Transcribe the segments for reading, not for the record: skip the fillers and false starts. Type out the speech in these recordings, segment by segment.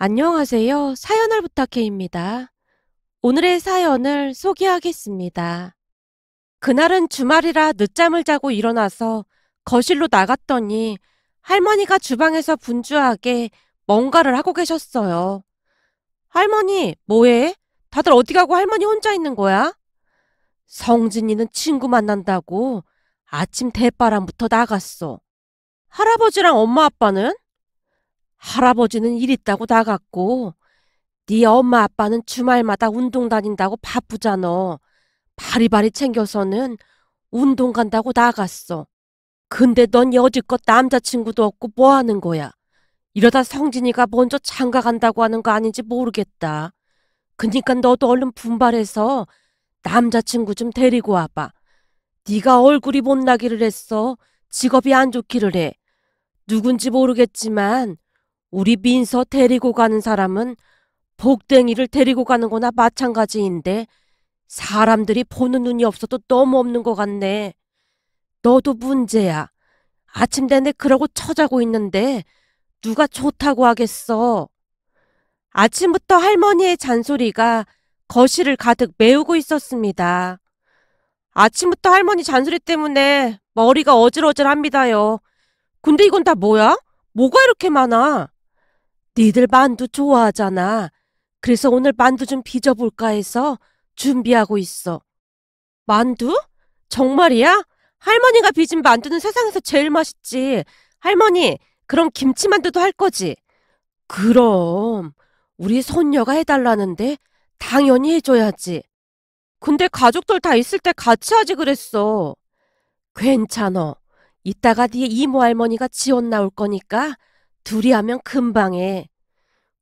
안녕하세요. 사연을 부탁해입니다. 오늘의 사연을 소개하겠습니다. 그날은 주말이라 늦잠을 자고 일어나서 거실로 나갔더니 할머니가 주방에서 분주하게 뭔가를 하고 계셨어요. 할머니, 뭐해? 다들 어디 가고 할머니 혼자 있는 거야? 성진이는 친구 만난다고 아침 대바람부터 나갔어. 할아버지랑 엄마 아빠는? 할아버지는 일 있다고 나갔고 네 엄마 아빠는 주말마다 운동 다닌다고 바쁘잖아. 바리바리 챙겨서는 운동 간다고 나갔어. 근데 넌 여지껏 남자친구도 없고 뭐 하는 거야? 이러다 성진이가 먼저 장가 간다고 하는 거 아닌지 모르겠다. 그니까 너도 얼른 분발해서 남자친구 좀 데리고 와봐. 네가 얼굴이 못나기를 했어. 직업이 안 좋기를 해. 누군지 모르겠지만 우리 민서 데리고 가는 사람은 복댕이를 데리고 가는 거나 마찬가지인데 사람들이 보는 눈이 없어도 너무 없는 것 같네. 너도 문제야. 아침 내내 그러고 처자고 있는데 누가 좋다고 하겠어. 아침부터 할머니의 잔소리가 거실을 가득 메우고 있었습니다. 아침부터 할머니 잔소리 때문에 머리가 어질어질합니다요. 근데 이건 다 뭐야? 뭐가 이렇게 많아? 니들 만두 좋아하잖아. 그래서 오늘 만두 좀 빚어볼까 해서 준비하고 있어. 만두? 정말이야? 할머니가 빚은 만두는 세상에서 제일 맛있지. 할머니, 그럼 김치만두도 할 거지? 그럼 우리 손녀가 해달라는데 당연히 해줘야지. 근데 가족들 다 있을 때 같이 하지 그랬어. 괜찮어. 이따가 네 이모 할머니가 지원 나올 거니까 둘이 하면 금방 해.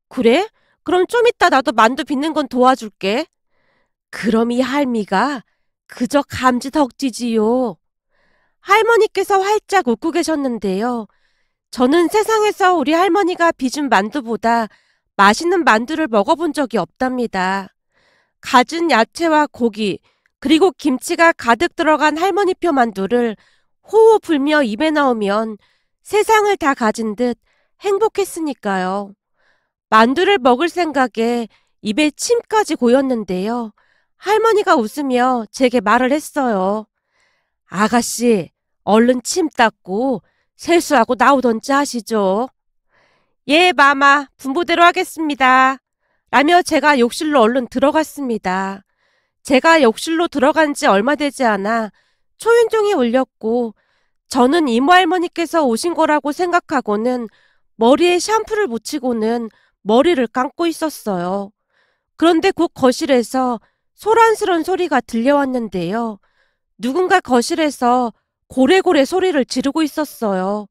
그래? 그럼 좀 이따 나도 만두 빚는 건 도와줄게. 그럼 이 할미가 그저 감지 덕지지요. 할머니께서 활짝 웃고 계셨는데요. 저는 세상에서 우리 할머니가 빚은 만두보다 맛있는 만두를 먹어본 적이 없답니다. 갖은 야채와 고기, 그리고 김치가 가득 들어간 할머니표 만두를 호호 불며 입에 넣으면 세상을 다 가진 듯 행복했으니까요. 만두를 먹을 생각에 입에 침까지 고였는데요. 할머니가 웃으며 제게 말을 했어요. 아가씨, 얼른 침 닦고 세수하고 나오던지 하시죠. 예, 마마, 분부대로 하겠습니다. 라며 제가 욕실로 얼른 들어갔습니다. 제가 욕실로 들어간 지 얼마 되지 않아 초인종이 울렸고 저는 이모 할머니께서 오신 거라고 생각하고는 머리에 샴푸를 묻히고는 머리를 감고 있었어요. 그런데 곧 거실에서 소란스런 소리가 들려왔는데요. 누군가 거실에서 고래고래 소리를 지르고 있었어요.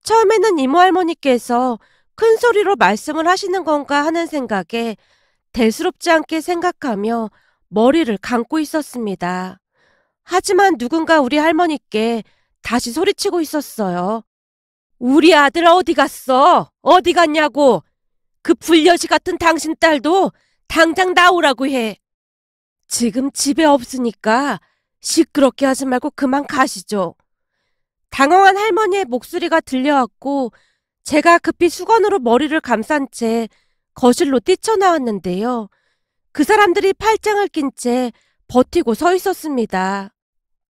처음에는 이모 할머니께서 큰 소리로 말씀을 하시는 건가 하는 생각에 대수롭지 않게 생각하며 머리를 감고 있었습니다. 하지만 누군가 우리 할머니께 다시 소리치고 있었어요. 우리 아들 어디 갔어? 어디 갔냐고? 그 불려시 같은 당신 딸도 당장 나오라고 해. 지금 집에 없으니까 시끄럽게 하지 말고 그만 가시죠. 당황한 할머니의 목소리가 들려왔고 제가 급히 수건으로 머리를 감싼 채 거실로 뛰쳐나왔는데요. 그 사람들이 팔짱을 낀 채 버티고 서 있었습니다.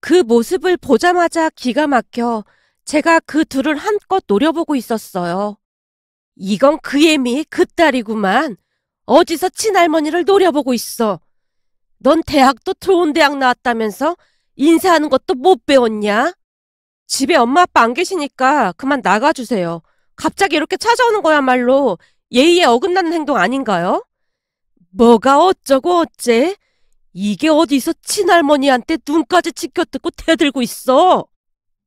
그 모습을 보자마자 기가 막혀 제가 그 둘을 한껏 노려보고 있었어요. 이건 그 애미 그 딸이구만. 어디서 친할머니를 노려보고 있어. 넌 대학도 좋은 대학 나왔다면서 인사하는 것도 못 배웠냐? 집에 엄마 아빠 안 계시니까 그만 나가주세요. 갑자기 이렇게 찾아오는 거야말로 예의에 어긋나는 행동 아닌가요? 뭐가 어쩌고 어째? 이게 어디서 친할머니한테 눈까지 치켜뜯고 대들고 있어?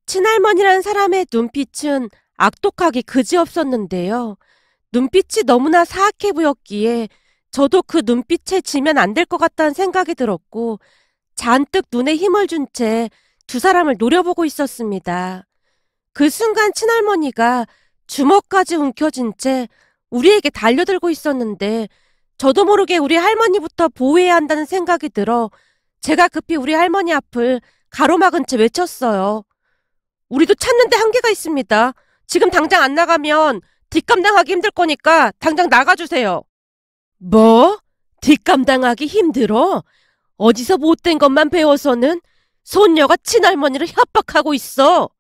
친할머니란 사람의 눈빛은 악독하기 그지없었는데요. 눈빛이 너무나 사악해 보였기에 저도 그 눈빛에 지면 안 될 것 같다는 생각이 들었고 잔뜩 눈에 힘을 준 채 두 사람을 노려보고 있었습니다. 그 순간 친할머니가 주먹까지 움켜쥔 채 우리에게 달려들고 있었는데 저도 모르게 우리 할머니부터 보호해야 한다는 생각이 들어 제가 급히 우리 할머니 앞을 가로막은 채 외쳤어요. 우리도 찾는 데 한계가 있습니다. 지금 당장 안 나가면 뒷감당하기 힘들 거니까 당장 나가주세요. 뭐? 뒷감당하기 힘들어? 어디서 못된 것만 배워서는 손녀가 친할머니를 협박하고 있어.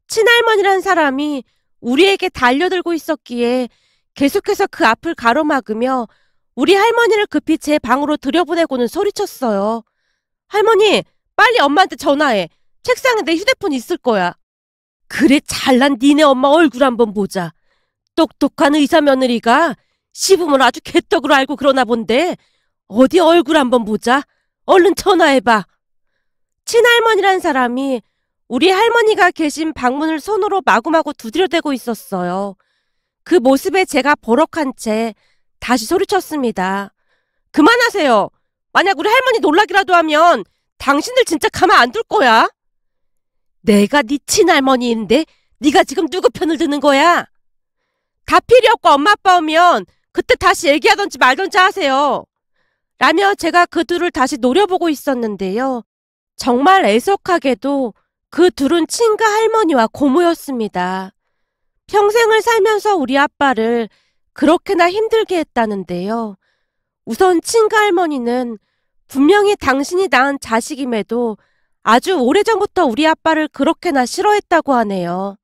친할머니란 사람이 우리에게 달려들고 있었기에 계속해서 그 앞을 가로막으며 우리 할머니를 급히 제 방으로 들여보내고는 소리쳤어요. 할머니, 빨리 엄마한테 전화해. 책상에 내 휴대폰 있을 거야. 그래, 잘난 니네 엄마 얼굴 한번 보자. 똑똑한 의사 며느리가 시부모를 아주 개떡으로 알고 그러나 본데 어디 얼굴 한번 보자. 얼른 전화해봐. 친할머니란 사람이 우리 할머니가 계신 방문을 손으로 마구마구 두드려대고 있었어요. 그 모습에 제가 버럭한 채 다시 소리쳤습니다. 그만하세요. 만약 우리 할머니 놀라기라도 하면 당신들 진짜 가만 안 둘 거야. 내가 네 친할머니인데 네가 지금 누구 편을 드는 거야? 다 필요 없고 엄마 아빠 오면 그때 다시 얘기하던지 말던지 하세요. 라며 제가 그 둘을 다시 노려보고 있었는데요. 정말 애석하게도 그 둘은 친가 할머니와 고모였습니다. 평생을 살면서 우리 아빠를 그렇게나 힘들게 했다는데요. 우선 친가 할머니는 분명히 당신이 낳은 자식임에도 아주 오래전부터 우리 아빠를 그렇게나 싫어했다고 하네요.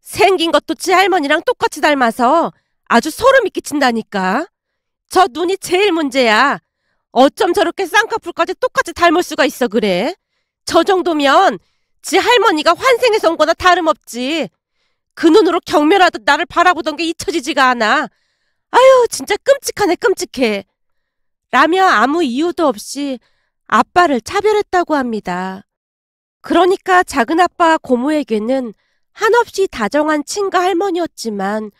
생긴 것도 지 할머니랑 똑같이 닮아서 아주 소름이 끼친다니까. 저 눈이 제일 문제야. 어쩜 저렇게 쌍꺼풀까지 똑같이 닮을 수가 있어 그래. 저 정도면 지 할머니가 환생해서 온 거나 다름없지. 그 눈으로 경멸하듯 나를 바라보던 게 잊혀지지가 않아. 아유, 진짜 끔찍하네, 끔찍해. 라며 아무 이유도 없이 아빠를 차별했다고 합니다. 그러니까 작은아빠와 고모에게는 한없이 다정한 친가 할머니였지만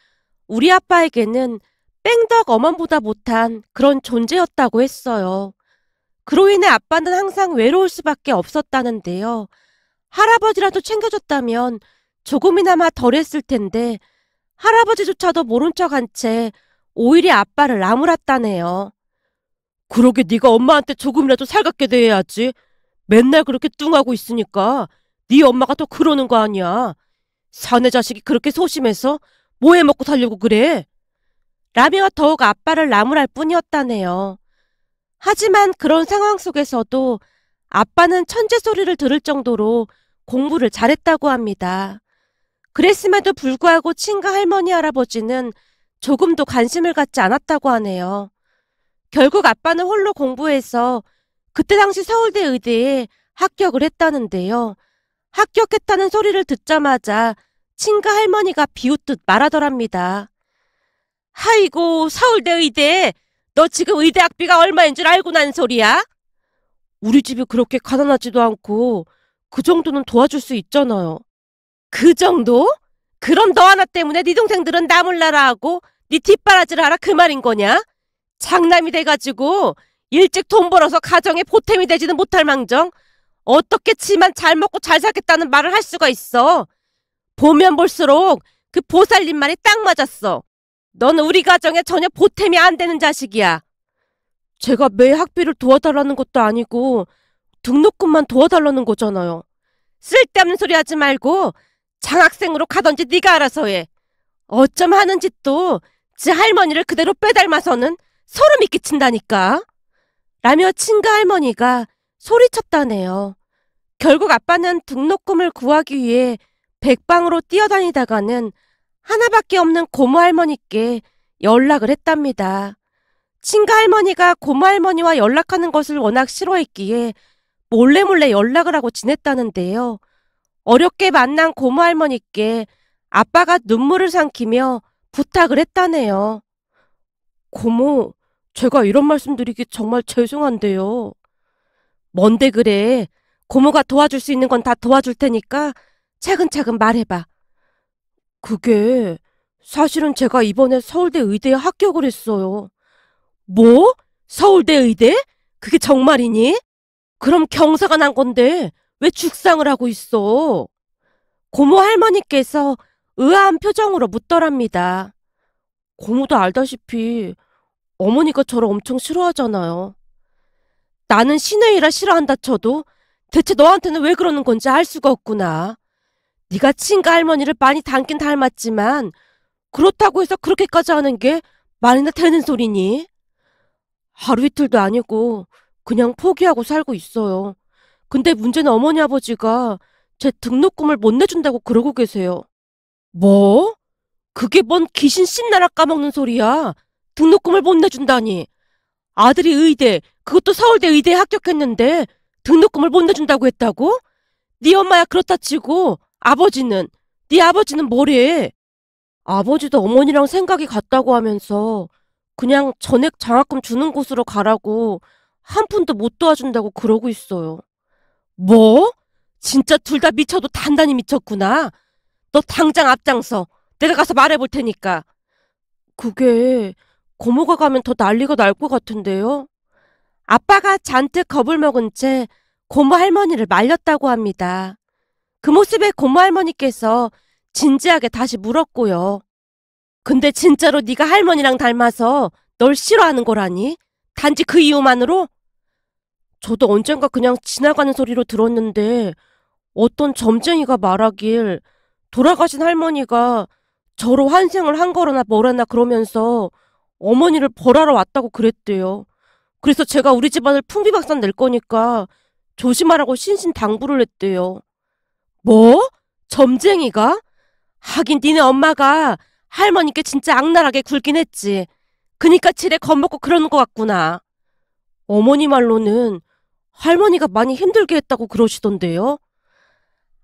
우리 아빠에게는 뺑덕 어머니보다 못한 그런 존재였다고 했어요. 그로 인해 아빠는 항상 외로울 수밖에 없었다는데요. 할아버지라도 챙겨줬다면 조금이나마 덜했을 텐데 할아버지조차도 모른 척한 채 오히려 아빠를 나무랐다네요. 그러게 네가 엄마한테 조금이라도 살갑게 대해야지. 맨날 그렇게 뚱하고 있으니까 네 엄마가 더 그러는 거 아니야. 사내 자식이 그렇게 소심해서 뭐 해먹고 살려고 그래? 라며 더욱 아빠를 나무랄 뿐이었다네요. 하지만 그런 상황 속에서도 아빠는 천재 소리를 들을 정도로 공부를 잘했다고 합니다. 그랬음에도 불구하고 친가 할머니 할아버지는 조금도 관심을 갖지 않았다고 하네요. 결국 아빠는 홀로 공부해서 그때 당시 서울대 의대에 합격을 했다는데요. 합격했다는 소리를 듣자마자 친가 할머니가 비웃듯 말하더랍니다. 아이고, 서울대 의대, 너 지금 의대 학비가 얼마인 줄 알고 난 소리야? 우리 집이 그렇게 가난하지도 않고 그 정도는 도와줄 수 있잖아요. 그 정도? 그럼 너 하나 때문에 네 동생들은 나 몰라라 하고 네 뒷바라지를 하라 그 말인 거냐? 장남이 돼가지고 일찍 돈 벌어서 가정에 보탬이 되지는 못할 망정 어떻게 지만 잘 먹고 잘 살겠다는 말을 할 수가 있어. 보면 볼수록 그 보살님 말이 딱 맞았어. 너는 우리 가정에 전혀 보탬이 안 되는 자식이야. 제가 매 학비를 도와달라는 것도 아니고 등록금만 도와달라는 거잖아요. 쓸데없는 소리 하지 말고 장학생으로 가던지 네가 알아서 해. 어쩜 하는 짓도 지 할머니를 그대로 빼닮아서는 소름이 끼친다니까. 라며 친가 할머니가 소리쳤다네요. 결국 아빠는 등록금을 구하기 위해 백방으로 뛰어다니다가는 하나밖에 없는 고모 할머니께 연락을 했답니다. 친가 할머니가 고모 할머니와 연락하는 것을 워낙 싫어했기에 몰래 연락을 하고 지냈다는데요. 어렵게 만난 고모 할머니께 아빠가 눈물을 삼키며 부탁을 했다네요. 고모, 제가 이런 말씀드리기 정말 죄송한데요. 뭔데 그래. 고모가 도와줄 수 있는 건 다 도와줄 테니까 차근차근 말해봐. 그게 사실은 제가 이번에 서울대 의대에 합격을 했어요. 뭐? 서울대 의대? 그게 정말이니? 그럼 경사가 난 건데 왜 죽상을 하고 있어? 고모 할머니께서 의아한 표정으로 묻더랍니다. 고모도 알다시피 어머니가 저를 엄청 싫어하잖아요. 나는 신혜이라 싫어한다 쳐도 대체 너한테는 왜 그러는 건지 알 수가 없구나. 네가 친가 할머니를 많이 닮긴 닮았지만 그렇다고 해서 그렇게까지 하는 게 말이나 되는 소리니? 하루 이틀도 아니고 그냥 포기하고 살고 있어요. 근데 문제는 어머니 아버지가 제 등록금을 못 내준다고 그러고 계세요. 뭐? 그게 뭔 귀신 씹나라 까먹는 소리야. 등록금을 못 내준다니. 아들이 의대, 그것도 서울대 의대에 합격했는데 등록금을 못 내준다고 했다고? 네 엄마야 그렇다 치고 네 아버지는 뭐래? 아버지도 어머니랑 생각이 같다고 하면서 그냥 전액 장학금 주는 곳으로 가라고 한 푼도 못 도와준다고 그러고 있어요. 뭐? 진짜 둘 다 미쳐도 단단히 미쳤구나. 너 당장 앞장서. 내가 가서 말해볼 테니까. 그게 고모가 가면 더 난리가 날 것 같은데요. 아빠가 잔뜩 겁을 먹은 채 고모 할머니를 말렸다고 합니다. 그 모습에 고모 할머니께서 진지하게 다시 물었고요. 근데 진짜로 네가 할머니랑 닮아서 널 싫어하는 거라니? 단지 그 이유만으로? 저도 언젠가 그냥 지나가는 소리로 들었는데 어떤 점쟁이가 말하길 돌아가신 할머니가 저로 환생을 한 거라나 뭐라나 그러면서 어머니를 벌하러 왔다고 그랬대요. 그래서 제가 우리 집안을 풍비박산 낼 거니까 조심하라고 신신당부를 했대요. 뭐? 점쟁이가? 하긴 니네 엄마가 할머니께 진짜 악랄하게 굴긴 했지. 그니까 지레 겁먹고 그러는 것 같구나. 어머니 말로는 할머니가 많이 힘들게 했다고 그러시던데요.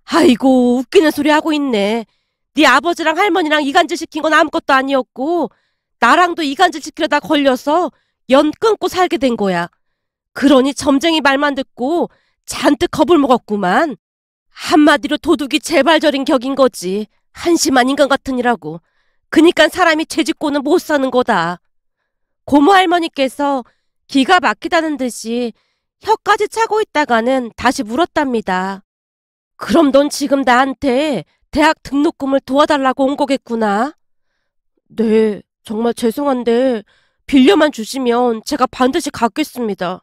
아이고 웃기는 소리 하고 있네. 네 아버지랑 할머니랑 이간질 시킨 건 아무것도 아니었고 나랑도 이간질 시키려다 걸려서 연 끊고 살게 된 거야. 그러니 점쟁이 말만 듣고 잔뜩 겁을 먹었구만. 한마디로 도둑이 재발절인 격인 거지. 한심한 인간 같으니라고. 그니까 사람이 죄짓고는 못 사는 거다. 고모 할머니께서 기가 막히다는 듯이 혀까지 차고 있다가는 다시 물었답니다. 그럼 넌 지금 나한테 대학 등록금을 도와달라고 온 거겠구나? 네, 정말 죄송한데 빌려만 주시면 제가 반드시 갚겠습니다.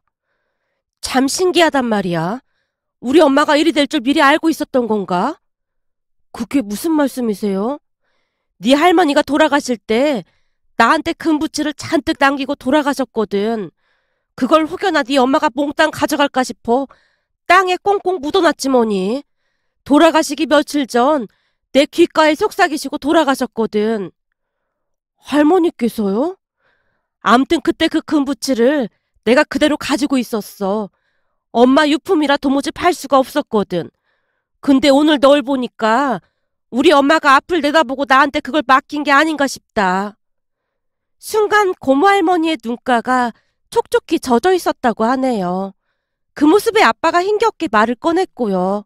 참 신기하단 말이야. 우리 엄마가 이리 될 줄 미리 알고 있었던 건가? 그게 무슨 말씀이세요? 네 할머니가 돌아가실 때 나한테 금부치를 잔뜩 남기고 돌아가셨거든. 그걸 혹여나 네 엄마가 몽땅 가져갈까 싶어 땅에 꽁꽁 묻어놨지 뭐니. 돌아가시기 며칠 전 내 귓가에 속삭이시고 돌아가셨거든. 할머니께서요? 암튼 그때 그 금부치를 내가 그대로 가지고 있었어. 엄마 유품이라 도무지 팔 수가 없었거든. 근데 오늘 널 보니까 우리 엄마가 앞을 내다보고 나한테 그걸 맡긴 게 아닌가 싶다. 순간 고모 할머니의 눈가가 촉촉히 젖어 있었다고 하네요. 그 모습에 아빠가 힘겹게 말을 꺼냈고요.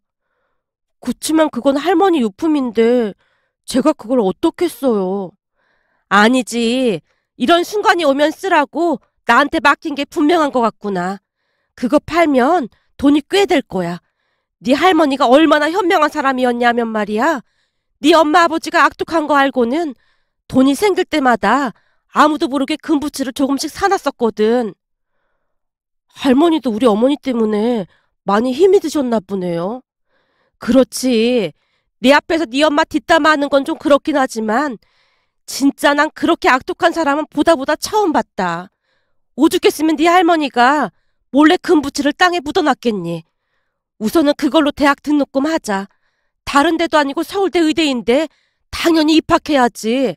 그치만 그건 할머니 유품인데 제가 그걸 어떻게 써요? 아니지. 이런 순간이 오면 쓰라고 나한테 맡긴 게 분명한 것 같구나. 그거 팔면 돈이 꽤 될 거야. 네 할머니가 얼마나 현명한 사람이었냐면 말이야. 네 엄마 아버지가 악독한 거 알고는 돈이 생길 때마다 아무도 모르게 금부치를 조금씩 사놨었거든. 할머니도 우리 어머니 때문에 많이 힘이 드셨나 보네요. 그렇지. 네 앞에서 네 엄마 뒷담화하는 건 좀 그렇긴 하지만 진짜 난 그렇게 악독한 사람은 보다 처음 봤다. 오죽했으면 네 할머니가 몰래 금부치를 땅에 묻어놨겠니. 우선은 그걸로 대학 등록금 하자. 다른 데도 아니고 서울대 의대인데 당연히 입학해야지.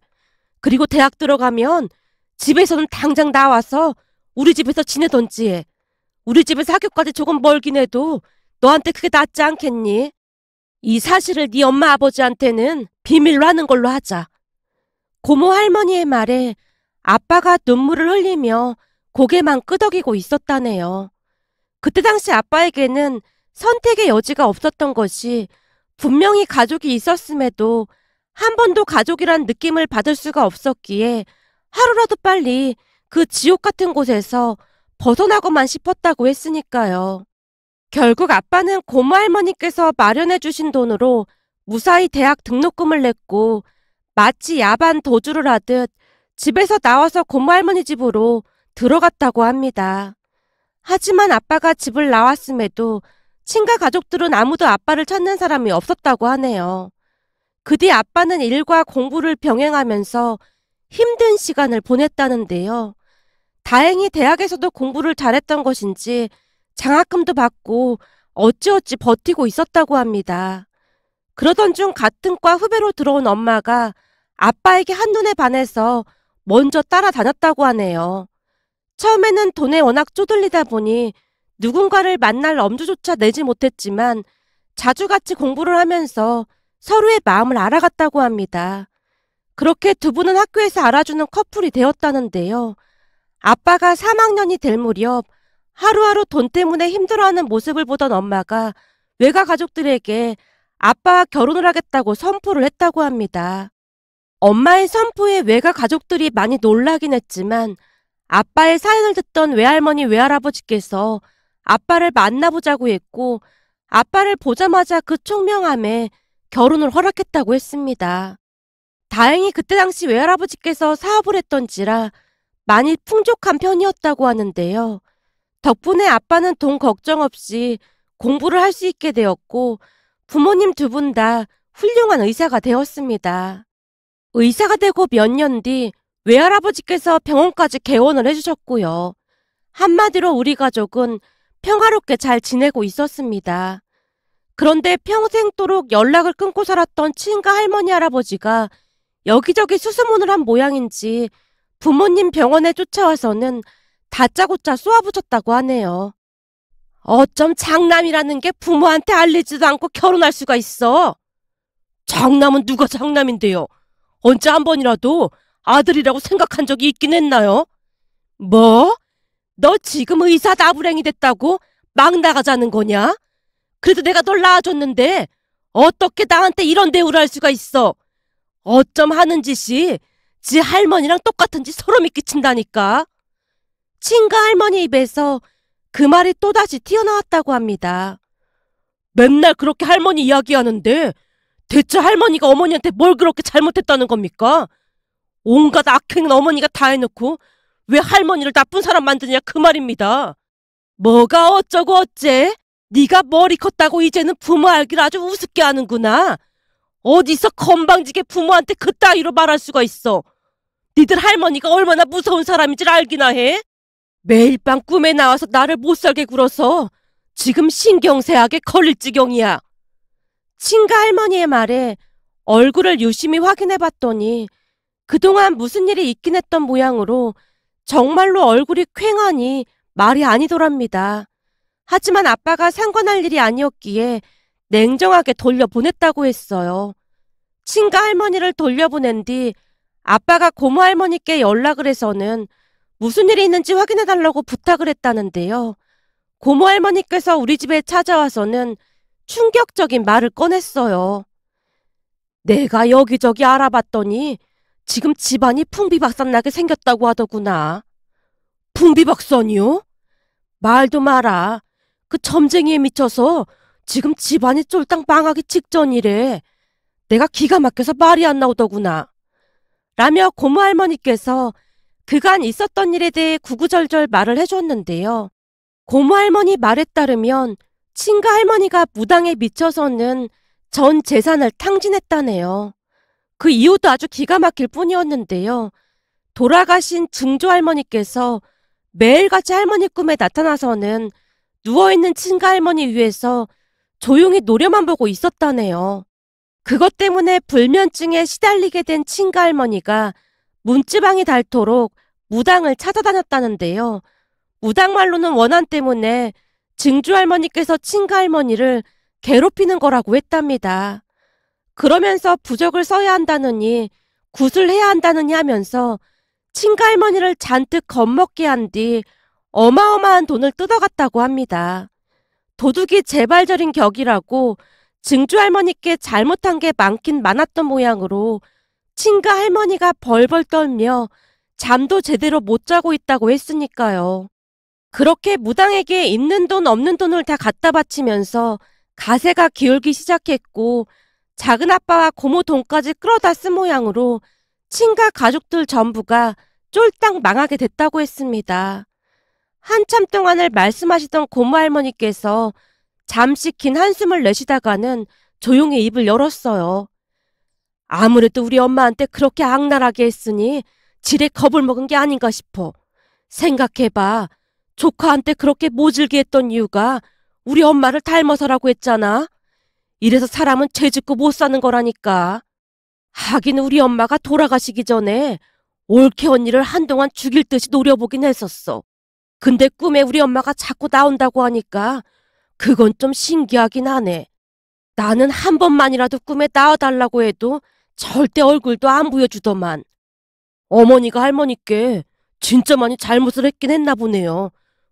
그리고 대학 들어가면 집에서는 당장 나와서 우리 집에서 지내던지. 우리 집에서 학교까지 조금 멀긴 해도 너한테 그게 낫지 않겠니? 이 사실을 네 엄마 아버지한테는 비밀로 하는 걸로 하자. 고모 할머니의 말에 아빠가 눈물을 흘리며 고개만 끄덕이고 있었다네요. 그때 당시 아빠에게는 선택의 여지가 없었던 것이 분명히 가족이 있었음에도 한 번도 가족이란 느낌을 받을 수가 없었기에 하루라도 빨리 그 지옥 같은 곳에서 벗어나고만 싶었다고 했으니까요. 결국 아빠는 고모 할머니께서 마련해 주신 돈으로 무사히 대학 등록금을 냈고 마치 야반 도주를 하듯 집에서 나와서 고모 할머니 집으로 들어갔다고 합니다. 하지만 아빠가 집을 나왔음에도 친가 가족들은 아무도 아빠를 찾는 사람이 없었다고 하네요. 그 뒤 아빠는 일과 공부를 병행하면서 힘든 시간을 보냈다는데요. 다행히 대학에서도 공부를 잘했던 것인지 장학금도 받고 어찌어찌 버티고 있었다고 합니다. 그러던 중 같은 과 후배로 들어온 엄마가 아빠에게 한눈에 반해서 먼저 따라다녔다고 하네요. 처음에는 돈에 워낙 쪼들리다 보니 누군가를 만날 엄두조차 내지 못했지만 자주 같이 공부를 하면서 서로의 마음을 알아갔다고 합니다. 그렇게 두 분은 학교에서 알아주는 커플이 되었다는데요. 아빠가 3학년이 될 무렵 하루하루 돈 때문에 힘들어하는 모습을 보던 엄마가 외가 가족들에게 아빠와 결혼을 하겠다고 선포를 했다고 합니다. 엄마의 선포에 외가 가족들이 많이 놀라긴 했지만 아빠의 사연을 듣던 외할머니 외할아버지께서 아빠를 만나보자고 했고 아빠를 보자마자 그 총명함에 결혼을 허락했다고 했습니다. 다행히 그때 당시 외할아버지께서 사업을 했던지라 많이 풍족한 편이었다고 하는데요. 덕분에 아빠는 돈 걱정 없이 공부를 할 수 있게 되었고 부모님 두 분 다 훌륭한 의사가 되었습니다. 의사가 되고 몇 년 뒤 외할아버지께서 병원까지 개원을 해주셨고요. 한마디로 우리 가족은 평화롭게 잘 지내고 있었습니다. 그런데 평생도록 연락을 끊고 살았던 친가 할머니 할아버지가 여기저기 수소문을 한 모양인지 부모님 병원에 쫓아와서는 다짜고짜 쏘아붙였다고 하네요. 어쩜 장남이라는 게 부모한테 알리지도 않고 결혼할 수가 있어? 장남은 누가 장남인데요? 언제 한 번이라도 아들이라고 생각한 적이 있긴 했나요? 뭐? 너 지금 의사 나부랭이 됐다고 막 나가자는 거냐? 그래도 내가 널 낳아줬는데 어떻게 나한테 이런 대우를 할 수가 있어? 어쩜 하는 짓이 지 할머니랑 똑같은지 소름이 끼친다니까. 친가 할머니 입에서 그 말이 또다시 튀어나왔다고 합니다. 맨날 그렇게 할머니 이야기하는데 대체 할머니가 어머니한테 뭘 그렇게 잘못했다는 겁니까? 온갖 악행은 어머니가 다 해놓고 왜 할머니를 나쁜 사람 만드냐 그 말입니다. 뭐가 어쩌고 어째? 네가 머리 컸다고 이제는 부모 알기를 아주 우습게 하는구나. 어디서 건방지게 부모한테 그따위로 말할 수가 있어. 니들 할머니가 얼마나 무서운 사람인지 알기나 해? 매일 밤 꿈에 나와서 나를 못살게 굴어서 지금 신경쇠약에 걸릴 지경이야. 친가 할머니의 말에 얼굴을 유심히 확인해봤더니 그동안 무슨 일이 있긴 했던 모양으로 정말로 얼굴이 퀭하니 말이 아니더랍니다. 하지만 아빠가 상관할 일이 아니었기에 냉정하게 돌려보냈다고 했어요. 친가 할머니를 돌려보낸 뒤 아빠가 고모 할머니께 연락을 해서는 무슨 일이 있는지 확인해달라고 부탁을 했다는데요. 고모 할머니께서 우리 집에 찾아와서는 충격적인 말을 꺼냈어요. 내가 여기저기 알아봤더니 지금 집안이 풍비박산나게 생겼다고 하더구나. 풍비박산이요? 말도 마라. 그 점쟁이에 미쳐서 지금 집안이 쫄딱 망하기 직전이래. 내가 기가 막혀서 말이 안 나오더구나. 라며 고모 할머니께서 그간 있었던 일에 대해 구구절절 말을 해줬는데요. 고모 할머니 말에 따르면 친가 할머니가 무당에 미쳐서는 전 재산을 탕진했다네요. 그 이유도 아주 기가 막힐 뿐이었는데요. 돌아가신 증조 할머니께서 매일같이 할머니 꿈에 나타나서는 누워있는 친가 할머니 위에서 조용히 노려만 보고 있었다네요. 그것 때문에 불면증에 시달리게 된 친가 할머니가 문지방이 닳도록 무당을 찾아다녔다는데요. 무당 말로는 원한 때문에 증조 할머니께서 친가 할머니를 괴롭히는 거라고 했답니다. 그러면서 부적을 써야 한다느니 굿을 해야 한다느니 하면서 친가 할머니를 잔뜩 겁먹게 한 뒤 어마어마한 돈을 뜯어갔다고 합니다. 도둑이 재발절인 격이라고 증조 할머니께 잘못한 게 많긴 많았던 모양으로 친가 할머니가 벌벌 떨며 잠도 제대로 못 자고 있다고 했으니까요. 그렇게 무당에게 있는 돈 없는 돈을 다 갖다 바치면서 가세가 기울기 시작했고 작은아빠와 고모 돈까지 끌어다 쓴 모양으로 친가 가족들 전부가 쫄딱 망하게 됐다고 했습니다. 한참 동안을 말씀하시던 고모 할머니께서 잠시 긴 한숨을 내쉬다가는 조용히 입을 열었어요. 아무래도 우리 엄마한테 그렇게 악랄하게 했으니 지레 겁을 먹은 게 아닌가 싶어. 생각해봐. 조카한테 그렇게 모질게 했던 이유가 우리 엄마를 닮아서라고 했잖아. 이래서 사람은 죄 짓고 못 사는 거라니까. 하긴 우리 엄마가 돌아가시기 전에 올케 언니를 한동안 죽일 듯이 노려보긴 했었어. 근데 꿈에 우리 엄마가 자꾸 나온다고 하니까 그건 좀 신기하긴 하네. 나는 한 번만이라도 꿈에 나와달라고 해도 절대 얼굴도 안 보여주더만. 어머니가 할머니께 진짜 많이 잘못을 했긴 했나 보네요.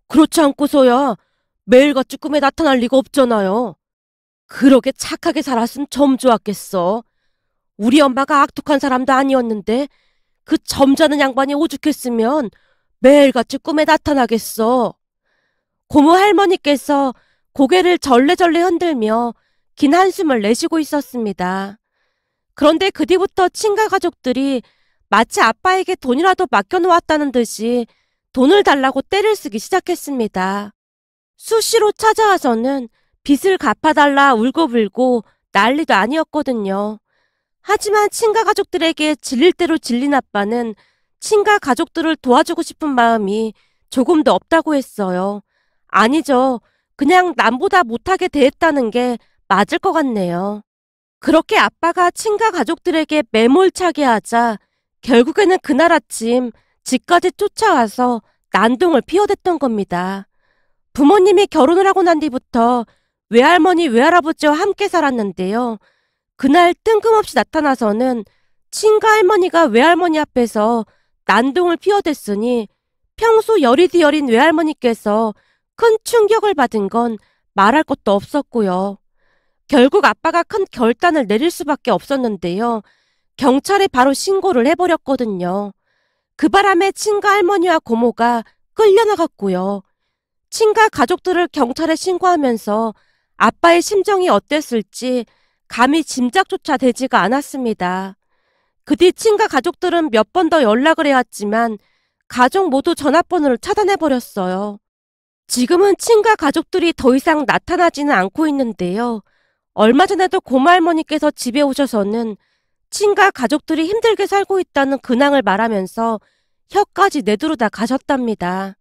그렇지 않고서야 매일같이 꿈에 나타날 리가 없잖아요. 그렇게 착하게 살았으면 점 좋았겠어. 우리 엄마가 악독한 사람도 아니었는데 그 점잖은 양반이 오죽했으면 매일같이 꿈에 나타나겠어. 고모 할머니께서 고개를 절레절레 흔들며 긴 한숨을 내쉬고 있었습니다. 그런데 그 뒤부터 친가 가족들이 마치 아빠에게 돈이라도 맡겨놓았다는 듯이 돈을 달라고 떼를 쓰기 시작했습니다. 수시로 찾아와서는 빚을 갚아달라 울고불고 난리도 아니었거든요. 하지만 친가 가족들에게 질릴 대로 질린 아빠는 친가 가족들을 도와주고 싶은 마음이 조금도 없다고 했어요. 아니죠. 그냥 남보다 못하게 대했다는 게 맞을 것 같네요. 그렇게 아빠가 친가 가족들에게 매몰차게 하자 결국에는 그날 아침 집까지 쫓아와서 난동을 피워댔던 겁니다. 부모님이 결혼을 하고 난 뒤부터 외할머니 외할아버지와 함께 살았는데요. 그날 뜬금없이 나타나서는 친가 할머니가 외할머니 앞에서 난동을 피워댔으니 평소 여리디 여린 외할머니께서 큰 충격을 받은 건 말할 것도 없었고요. 결국 아빠가 큰 결단을 내릴 수밖에 없었는데요. 경찰에 바로 신고를 해버렸거든요. 그 바람에 친가 할머니와 고모가 끌려나갔고요. 친가 가족들을 경찰에 신고하면서 아빠의 심정이 어땠을지 감히 짐작조차 되지가 않았습니다. 그 뒤 친가 가족들은 몇 번 더 연락을 해왔지만 가족 모두 전화번호를 차단해버렸어요. 지금은 친가 가족들이 더 이상 나타나지는 않고 있는데요. 얼마 전에도 고모 할머니께서 집에 오셔서는 친가 가족들이 힘들게 살고 있다는 근황을 말하면서 혀까지 내두르다 가셨답니다.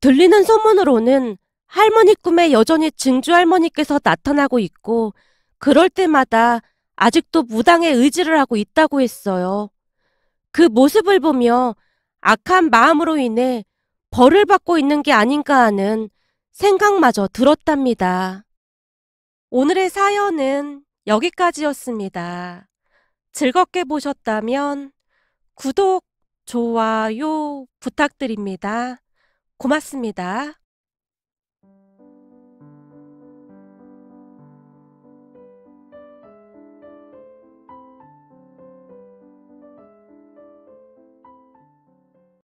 들리는 소문으로는 할머니 꿈에 여전히 증조 할머니께서 나타나고 있고 그럴 때마다 아직도 무당에 의지를 하고 있다고 했어요. 그 모습을 보며 악한 마음으로 인해 벌을 받고 있는 게 아닌가 하는 생각마저 들었답니다. 오늘의 사연은 여기까지였습니다. 즐겁게 보셨다면 구독, 좋아요 부탁드립니다. 고맙습니다.